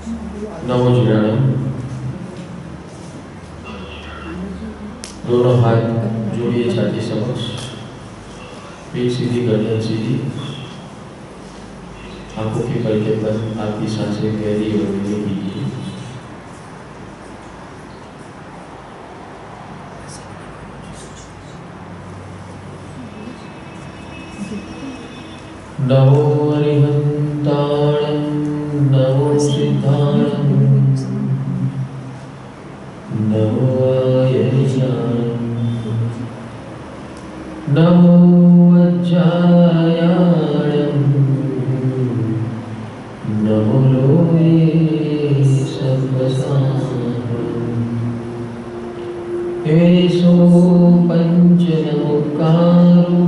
नमो जीराणम। दोनों हाथ जोड़िए छाती समक्ष, पीठ सीधी, गर्दन सीधी, आंखों के पलके बंद, आपकी सांसें गहरी और नीली कीजिए। नमो अरिहंताणं नमो सिद्धाणं नमो आयर्याणं नमो वज्रायाणं नमो लोये सर्वसारणं। एषो पञ्चनमुक्कारो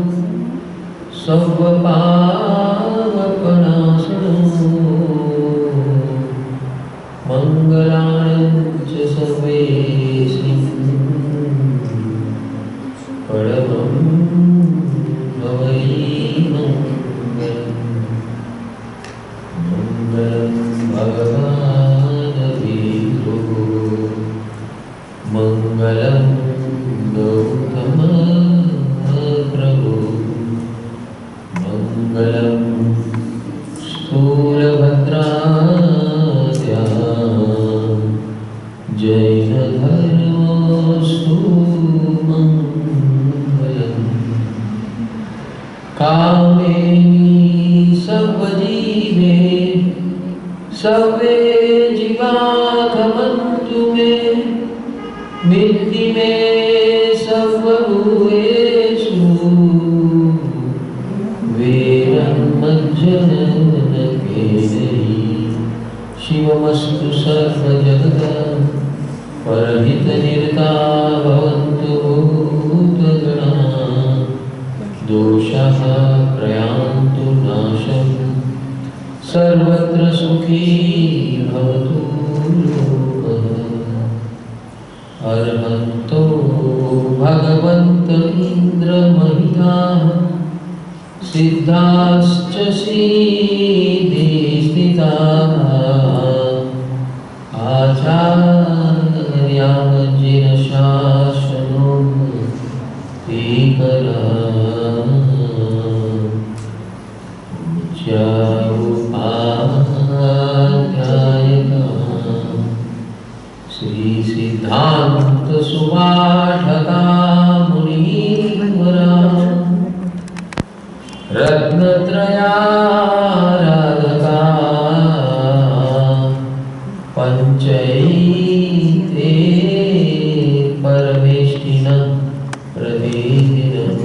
सर्वपापनाशनो मंगलानं च सर्वेषां परमं भवै मङ्गलम्। मङ्गलं भगवान् विष्णु मङ्गलं गौतम प्रभु मङ्गलं स्थूलभद्राद्या जैनधर्मोऽस्तु मङ्गलम्। कामेनि सर्वजीवे सर्वे जीवा खमन्तु मे मित्ति मे सर्वभूतेषु वीरन्मज्जनकेसरी शिवमस्तु सर्वजगत् परहितनिरता भवन्तु भूतगणा दोषाः प्रयान्तु नाशम् सर्वत्र सुखी भवतु लोकः। अर्हन्तो भगवन्त इन्द्रमहिताः सिद्धाश्च सिद्धिस्थिताः आचार्याः जिनशासनो उपाध्यायका श्री सिद्धांत सुवाढका मुनीवरा रत्नत्रयाराधका पंचैते परमेष्टिनः प्रतिदिनं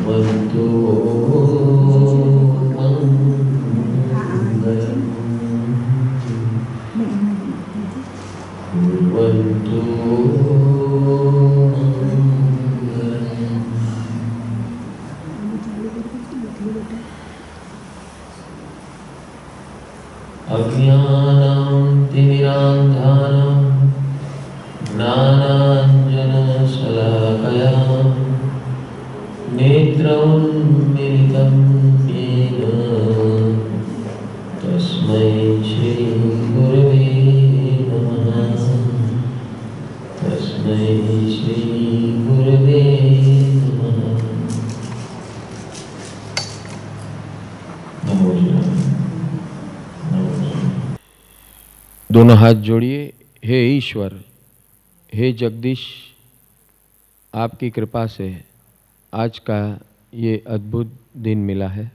वन्तु मङ्गलम् कुर्वन्तु मङ्गलम्। अज्ञानां तिमिरान्धानां ज्ञानाञ्जनशलाकया नेत्रोन्मीलितं येन तस्मै श्रीगुरवे नमः। तस्मै श्रीगुरवे नमः। नमो दोनों हाथ जोड़िए। हे ईश्वर, हे जगदीश, आपकी कृपा से आज का ये अद्भुत दिन मिला है।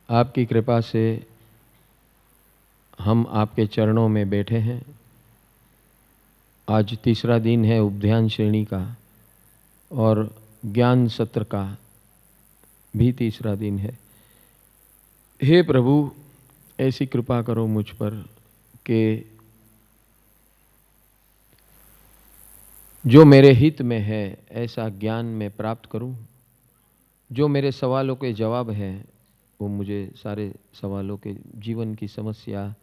आपकी कृपा से हम आपके चरणों में बैठे हैं। आज तीसरा दिन है उपध्यान श्रेणी का और ज्ञान सत्र का भी तीसरा दिन है। हे प्रभु, ऐसी कृपा करो मुझ पर कि जो मेरे हित में है ऐसा ज्ञान मैं प्राप्त करूं। जो मेरे सवालों के जवाब हैं वो मुझे सारे सवालों के जीवन की समस्या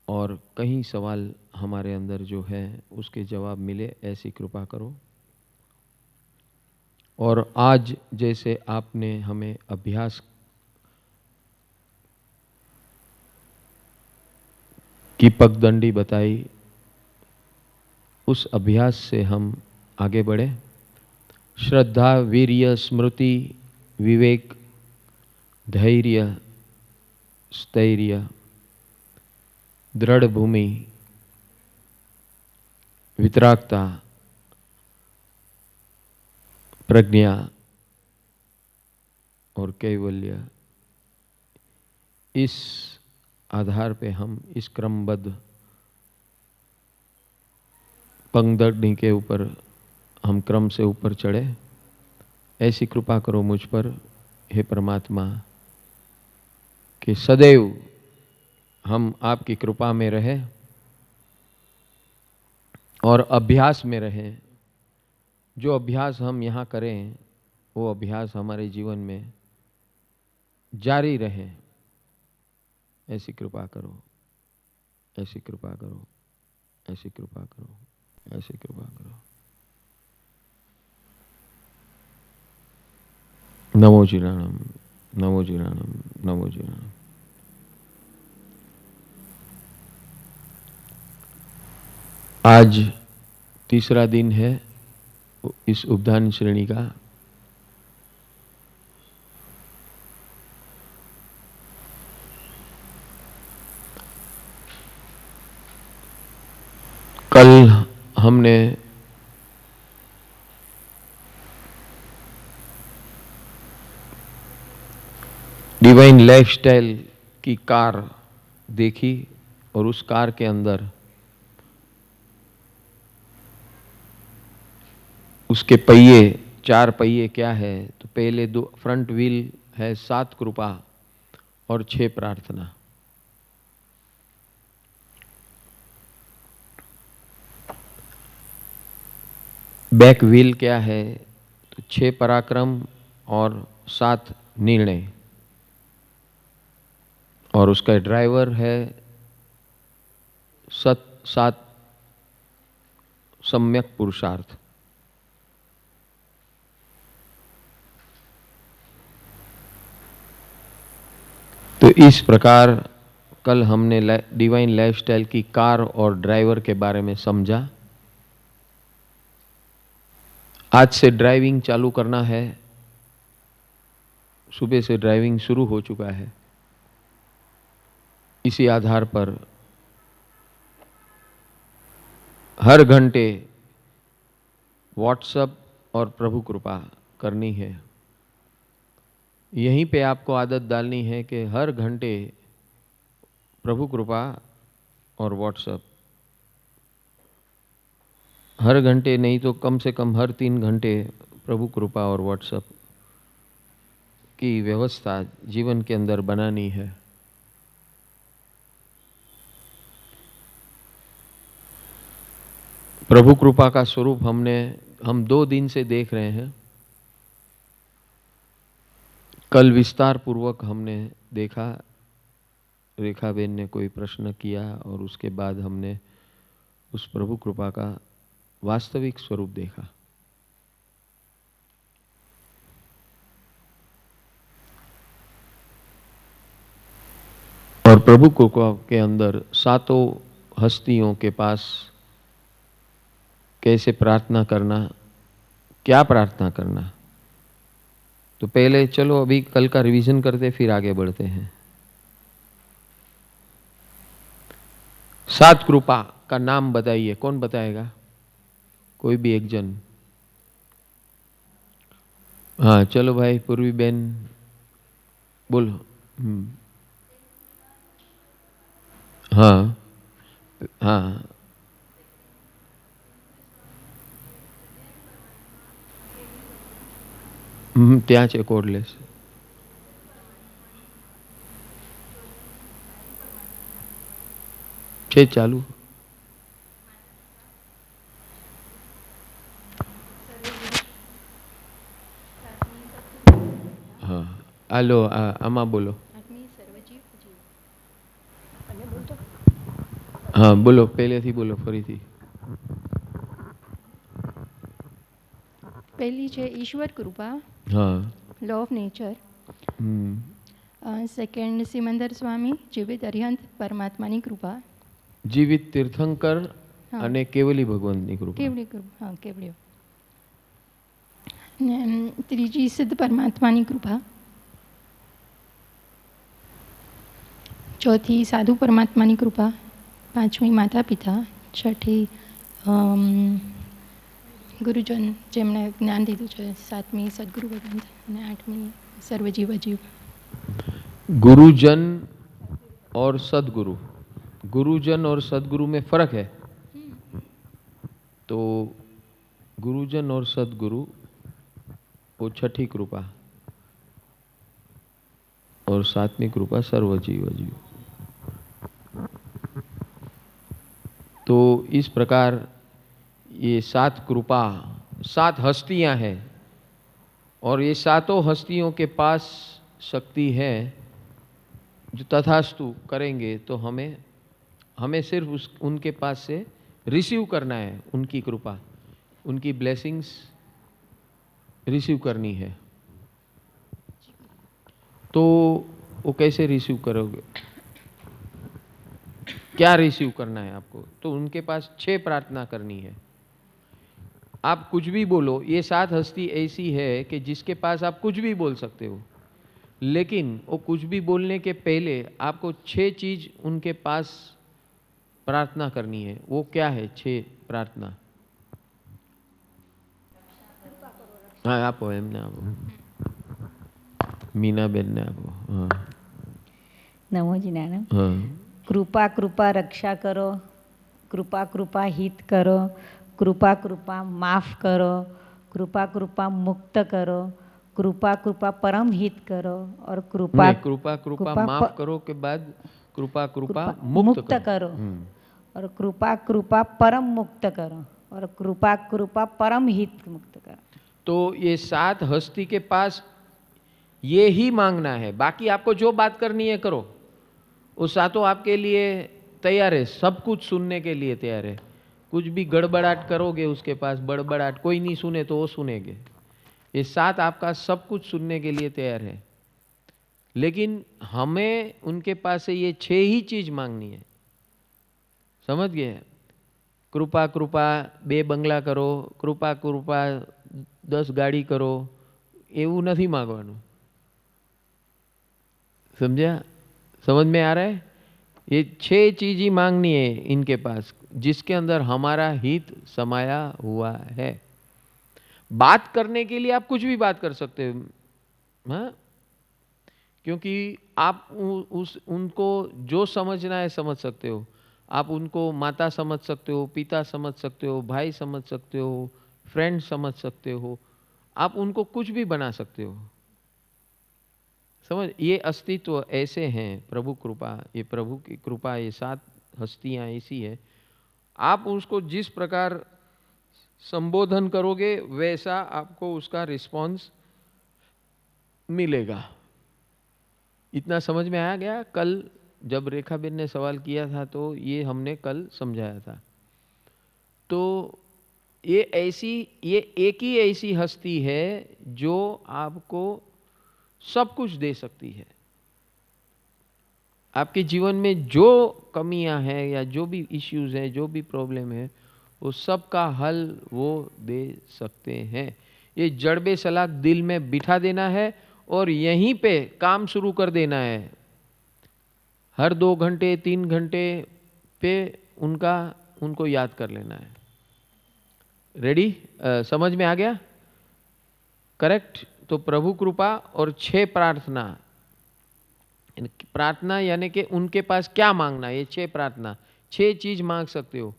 और कई सवाल हमारे अंदर जो है उसके जवाब मिले, ऐसी कृपा करो। और आज जैसे आपने हमें अभ्यास की पगडंडी बताई, उस अभ्यास से हम आगे बढ़े। श्रद्धा, वीर्य, स्मृति, विवेक, धैर्य, स्थैर्य, दृढ़ भूमि, वितरागता, प्रज्ञा और कैवल्य, इस आधार पे हम इस क्रमबद्ध पंगडंडी के ऊपर हम क्रम से ऊपर चढ़े। ऐसी कृपा करो मुझ पर हे परमात्मा कि सदैव हम आपकी कृपा में रहें और अभ्यास में रहें। जो अभ्यास हम यहाँ करें वो अभ्यास हमारे जीवन में जारी रहे। ऐसी कृपा करो, ऐसी कृपा करो, ऐसी कृपा करो, ऐसी कृपा करो। नमो जीराणम, नमो जीराणम, नमो जीराणम। आज तीसरा दिन है इस उपदान श्रेणी का। कल हमने डिवाइन लाइफस्टाइल की कार देखी और उस कार के अंदर उसके पहिए, 4 पहिए क्या है, तो पहले 2 फ्रंट व्हील है, 7 कृपा और 6 प्रार्थना। बैक व्हील क्या है, तो 6 पराक्रम और 7 निर्णय। और उसका ड्राइवर है 7 सम्यक पुरुषार्थ। तो इस प्रकार कल हमने डिवाइन लाइफस्टाइल की कार और ड्राइवर के बारे में समझा। आज से ड्राइविंग चालू करना है। सुबह से ड्राइविंग शुरू हो चुका है। इसी आधार पर हर घंटे व्हाट्सएप और प्रभु कृपा करनी है। यहीं पे आपको आदत डालनी है कि हर घंटे प्रभु कृपा और व्हाट्सएप, हर घंटे नहीं तो कम से कम हर 3 घंटे प्रभु कृपा और व्हाट्सएप की व्यवस्था जीवन के अंदर बनानी है। प्रभु कृपा का स्वरूप हम 2 दिन से देख रहे हैं। कल विस्तार पूर्वक हमने देखा, रेखा बेन ने कोई प्रश्न किया और उसके बाद हमने उस प्रभु कृपा का वास्तविक स्वरूप देखा। और प्रभु कृपा के अंदर 7 हस्तियों के पास कैसे प्रार्थना करना, क्या प्रार्थना करना। तो पहले चलो अभी कल का रिवीजन करते फिर आगे बढ़ते हैं। 7 कृपा का नाम बताइए, कौन बताएगा? कोई भी एक जन। हाँ चलो भाई, पूर्वी बहन बोलो। हाँ हाँ ત્યાં છે કોડલેસ। છે ચાલુ। हाँ હાલો આમાં બોલો। हाँ बोलो, પહેલેથી બોલો ફરીથી। पहली है ईश्वर कृपा। हाँ। Law of nature. Second Simandhar Swami जीवित अरिहंत परमात्मा की कृपा। જીવિત તીર્થંકર હા. અને કેવલી ભગવંતની કૃપા. કેવડી કૃપા, હા, કેવડીઓ. ને ત્રીજી સિદ્ધ પરમાત્માની કૃપા. ચોથી સાધુ પરમાત્માની કૃપા. પાંચમી માતા પિતા. છઠ્ઠી ગુરુજન જેમણે જ્ઞાન દીધું છે. સાતમી સદગુરુ ભગવંત. અને આઠમી સર્વજીવ અજીવ. गुरुजन और सदगुरु, गुरुजन और सदगुरु में फर्क है. तो गुरुजन और सदगुरु वो छठी कृपा और सातवीं कृपा सर्वजीव अजीव. तो इस प्रकार ये 7 कृपा, 7 हस्तियां हैं और ये सातों हस्तियों के पास शक्ति है. जो तथास्तु करेंगे तो हमें सिर्फ उनके पास से रिसीव करना है. उनकी कृपा, उनकी ब्लेसिंग्स रिसीव करनी है. तो वो कैसे रिसीव करोगे, क्या रिसीव करना है आपको? तो उनके पास 6 प्रार्थना करनी है. आप कुछ भी बोलो, ये 7 हस्ती ऐसी है कि जिसके पास आप कुछ भी बोल सकते हो, लेकिन वो कुछ भी बोलने के पहले आपको 6 चीज उनके पास प्रार्थना करनी है. वो क्या है 6 प्रार्थना? हाँ, आपो एमने आपो, मीनाबेन ने आपो. हाँ નમોજી નાના. हाँ. કૃપા કૃપા રક્ષા કરો, કૃપા કૃપા હિત કરો, કૃપા કૃપા માફ કરો, કૃપા કૃપા મુક્ત કરો, कृपा कृपा परम हित करो और कृपा नहीं, कृपा कृपा माफ करो के बाद कृपा कृपा मुक्त करो और कृपा कृपा परम मुक्त करो और कृपा कृपा परम हित मुक्त करो. तो ये 7 हस्ती के पास ये ही मांगना है. बाकी आपको जो बात करनी है करो, वो सातों आपके लिए तैयार है, सब कुछ सुनने के लिए तैयार है. कुछ भी गड़बड़ाहट करोगे उसके पास, बड़बड़ाहट कोई नहीं सुने तो वो सुनेंगे. ये 7 आपका सब कुछ सुनने के लिए तैयार है, लेकिन हमें उनके पास से ये 6 ही चीज मांगनी है. समझ गए? कृपा कृपा 2 बंगला करो, कृपा कृपा 10 गाड़ी करो, એવું નથી मांगવાનું. समझा? समझ में आ रहा है? ये 6 चीज ही मांगनी है इनके पास, जिसके अंदर हमारा हित समाया हुआ है. बात करने के लिए आप कुछ भी बात कर सकते हो, हाँ? क्योंकि आप उनको जो समझना है समझ सकते हो. आप उनको माता समझ सकते हो, पिता समझ सकते हो, भाई समझ सकते हो, फ्रेंड समझ सकते हो. आप उनको कुछ भी बना सकते हो. समझ? ये अस्तित्व ऐसे हैं. प्रभु कृपा, ये प्रभु की कृपा, ये 7 हस्तियां ऐसी है. आप उसको जिस प्रकार संबोधन करोगे वैसा आपको उसका रिस्पॉन्स मिलेगा. इतना समझ में आ गया? कल जब रेखाबेन ने सवाल किया था तो ये हमने कल समझाया था. तो ये एक ही ऐसी हस्ती है जो आपको सब कुछ दे सकती है. आपके जीवन में जो कमियां हैं या जो भी इश्यूज हैं, जो भी प्रॉब्लम है, वो सब का हल वो दे सकते हैं. ये जड़बे सलाख दिल में बिठा देना है और यहीं पे काम शुरू कर देना है. हर 2 घंटे 3 घंटे पे उनको याद कर लेना है. रेडी? समझ में आ गया? करेक्ट? तो प्रभु कृपा और 6 प्रार्थना. प्रार्थना यानी कि उनके पास क्या मांगना, ये 6 प्रार्थना, 6 चीज मांग सकते हो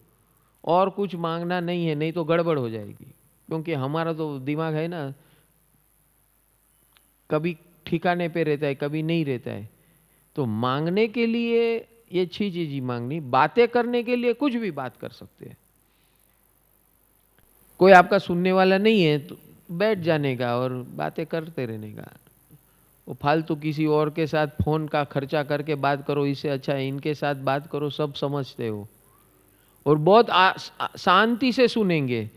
और कुछ मांगना नहीं है, नहीं तो गड़बड़ हो जाएगी. क्योंकि हमारा तो दिमाग है ना, कभी ठिकाने पे रहता है, कभी नहीं रहता है. तो मांगने के लिए ये 6 चीज ही मांगनी. बातें करने के लिए कुछ भी बात कर सकते हैं. कोई आपका सुनने वाला नहीं है तो बैठ जाने का और बातें करते रहने का. वो फालतू किसी और के साथ फोन का खर्चा करके बात करो, इससे अच्छा है इनके साथ बात करो. सब समझते हो और बहुत शांति से सुनेंगे.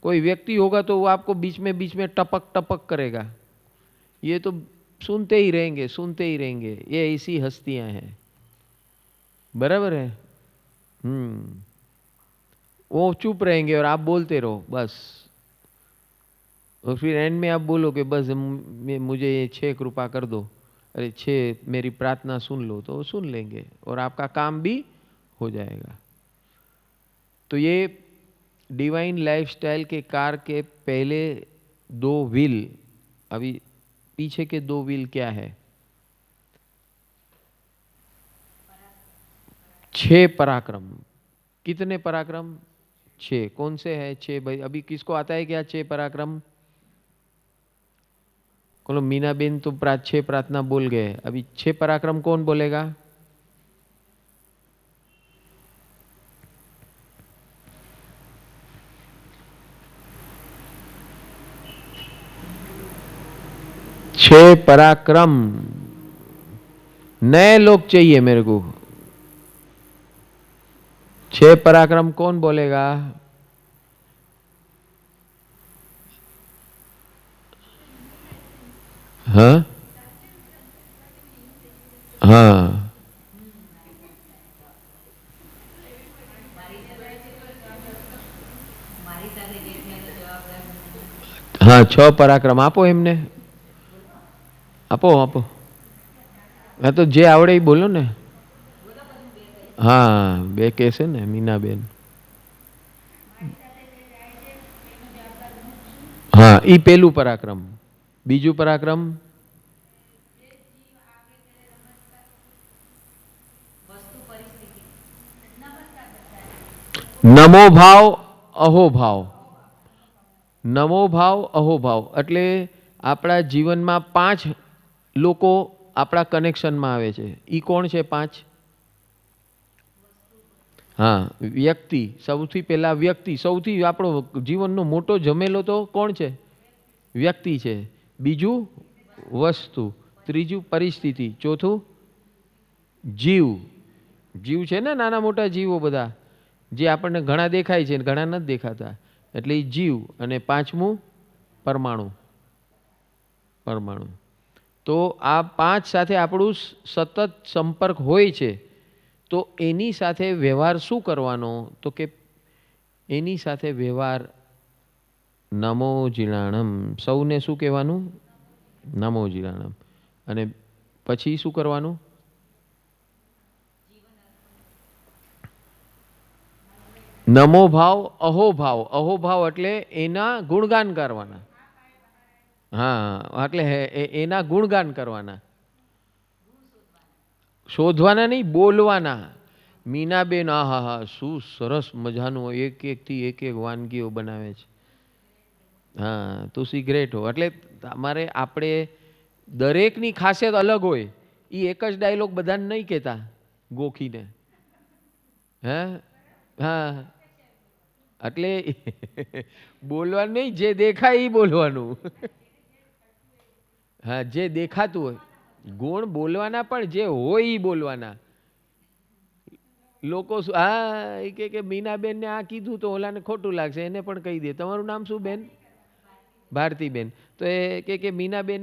कोई व्यक्ति होगा तो वो आपको बीच में टपक टपक करेगा. ये तो सुनते ही रहेंगे, सुनते ही रहेंगे. ये ऐसी हस्तियां हैं. बराबर है? वो चुप रहेंगे और आप बोलते रहो बस। और फिर एंड में आप बोलो कि बस मुझे ये 6 कृपा कर दो, अरे 6 मेरी प्रार्थना सुन लो, तो वो सुन लेंगे और आपका काम भी हो जाएगा। तो ये डिवाइन लाइफस्टाइल के कार के पहले 2 व्हील। अभी पीछे के 2 व्हील क्या है? 6 पराक्रम। कितने पराक्रम? 6। कौन से है 6 भाई? अभी किसको आता है क्या 6 पराक्रम? बोलो मीना बेन तो 6 प्रार्थना बोल गए। अभी 6 पराक्रम कौन बोलेगा? छह पराक्रम नए लोग चाहिए मेरे को। 6 पराक्रम कौन बोलेगा? हाँ हाँ, हाँ 6 पराक्रम आपो एમને આપો આપો। હા તો જે આવડે એ બોલો ને। હા 2 કહેશે ને મીનાબેન। હા ઈ પેલું પરાક્રમ। બીજું પરાક્રમ નમો ભાવ અહોભાવ। નમો ભાવ અહોભાવ એટલે આપણા જીવનમાં 5 લોકો આપણા કનેક્શનમાં આવે છે। ઈ કોણ છે 5? હા વ્યક્તિ। સૌથી પહેલા વ્યક્તિ, સૌથી આપણો જીવનનો મોટો જમેલો તો કોણ છે? વ્યક્તિ છે। બીજું વસ્તુ, ત્રીજું પરિસ્થિતિ, ચોથું જીવ। જીવ છે ને નાના મોટા જીવો બધા જે આપણને ઘણા દેખાય છે ઘણા નથી દેખાતા, એટલે એ જીવ। અને 5મું પરમાણુ। પરમાણુ તો આ 5 સાથે આપણું સતત સંપર્ક હોય છે। તો એની સાથે વ્યવહાર શું કરવાનો? તો કે એની સાથે વ્યવહાર નમો જીણાણમ। સૌને શું કહેવાનું? નમો જીણાણમ। અને પછી શું કરવાનું? નમો ભાવ અહોભાવ। અહોભાવ એટલે એના ગુણગાન કરવાના। હા એટલે એના ગુણગાન કરવાના, શોધવાના નહીં, બોલવાના। મીનાબેન આ હા હા શું સરસ મજાનું એક થી એક વાનગીઓ બનાવે છે। હા તુસી ગ્રેટ હો। એટલે તમારે આપણે દરેકની ખાસિયત અલગ હોય। એ એક જ ડાયલોગ બધાને નહીં કહેતા ગોખીને। હે હા એટલે બોલવાનું નહીં, જે દેખાય એ બોલવાનું। હા જે દેખાતું હોય, ગુણ બોલવાના પણ જે હોય એ બોલવાના। લોકો હા એ કે મીનાબેન ને આ કીધું તો ઓલાને ખોટું લાગશે, એને પણ કહી દે। તમારું નામ શું બેન? ભારતીબેન। તો એ કે મીનાબેન